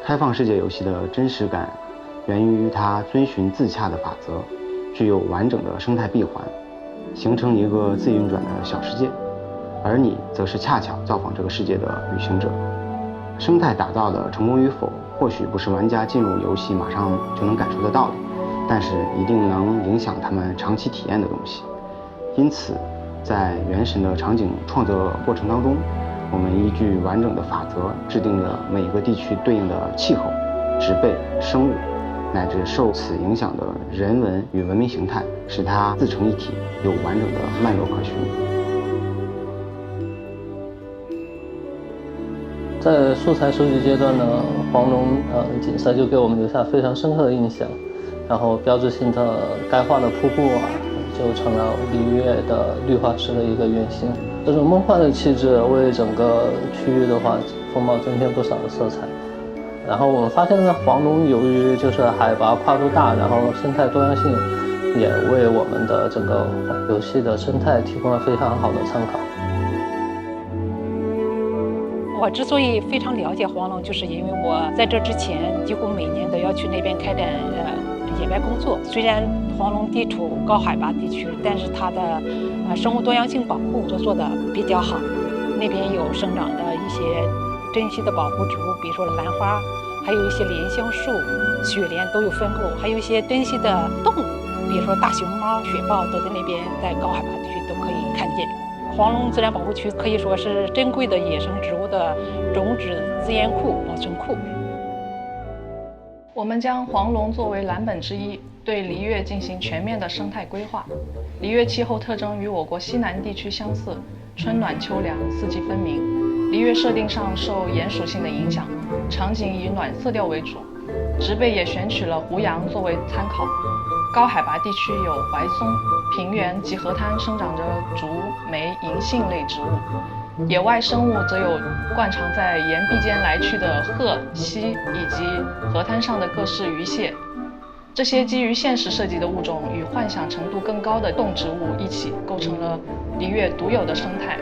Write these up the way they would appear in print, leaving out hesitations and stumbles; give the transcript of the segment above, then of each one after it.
开放世界游戏的真实感源于它遵循自洽的法则，具有完整的生态闭环，形成一个自运转的小世界，而你则是恰巧造访这个世界的旅行者。生态打造的成功与否，或许不是玩家进入游戏马上就能感受得到的，但是一定能影响他们长期体验的东西。因此，在原神的场景创作过程当中，我们依据完整的法则，制定了每个地区对应的气候、植被、生物，乃至受此影响的人文与文明形态，使它自成一体，有完整的脉络可循。在素材收集阶段呢，黄龙景色就给我们留下非常深刻的印象，然后标志性的该化的瀑布就成了璃月的绿化师的一个原型。这种梦幻的气质为整个区域的话风貌增添不少的色彩。然后我们发现呢，黄龙由于就是海拔跨度大，然后生态多样性也为我们的整个游戏的生态提供了非常好的参考。我之所以非常了解黄龙，就是因为我在这之前几乎每年都要去那边开展野外工作。虽然黄龙地处高海拔地区，但是它的生物多样性保护做得比较好。那边有生长的一些珍稀的保护植物，比如说兰花，还有一些莲香树、雪莲都有分布，还有一些珍稀的动物，比如说大熊猫、雪豹都在那边，在高海拔地区都可以看见。黄龙自然保护区可以说是珍贵的野生植物的种子资源库、保存库。我们将黄龙作为蓝本之一，对璃月进行全面的生态规划。璃月气候特征与我国西南地区相似，春暖秋凉，四季分明。璃月设定上受盐属性的影响，场景以暖色调为主，植被也选取了胡杨作为参考。高海拔地区有槐松，平原及河滩生长着竹、梅、银杏类植物。野外生物则有惯常在岩壁间来去的鹤、蜥，以及河滩上的各式鱼蟹。这些基于现实设计的物种与幻想程度更高的动植物一起，构成了璃月独有的生态。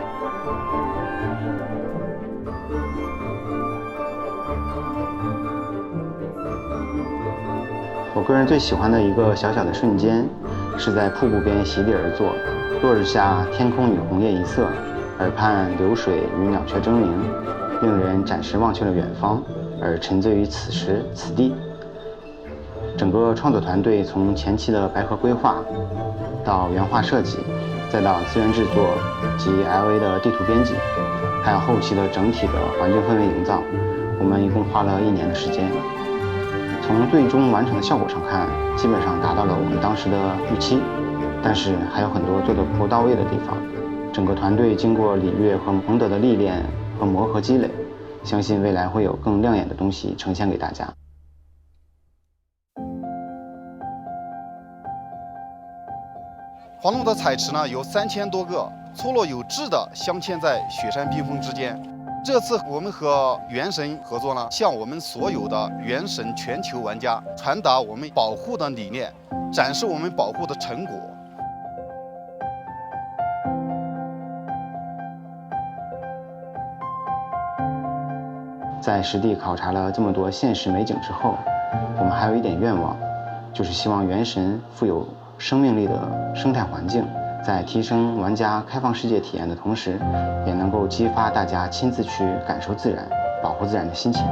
我个人最喜欢的一个小小的瞬间，是在瀑布边席地而坐，落日下天空与红叶一色，耳畔流水与鸟雀争鸣，令人暂时忘却了远方，而沉醉于此时此地。整个创作团队从前期的白盒规划，到原画设计，再到资源制作及 LA 的地图编辑，还有后期的整体的环境氛围营造，我们一共花了1年的时间。从最终完成的效果上看，基本上达到了我们当时的预期，但是还有很多做得不够到位的地方。整个团队经过璃月和蒙德的历练和磨合积累，相信未来会有更亮眼的东西呈现给大家。黄龙的彩池呢有3000多个，错落有致地镶嵌在雪山冰峰之间。这次我们和原神合作呢，向我们所有的原神全球玩家传达我们保护的理念，展示我们保护的成果。在实地考察了这么多现实美景之后，我们还有一点愿望，就是希望原神富有生命力的生态环境，在提升玩家开放世界体验的同时，也能够激发大家亲自去感受自然、保护自然的心情。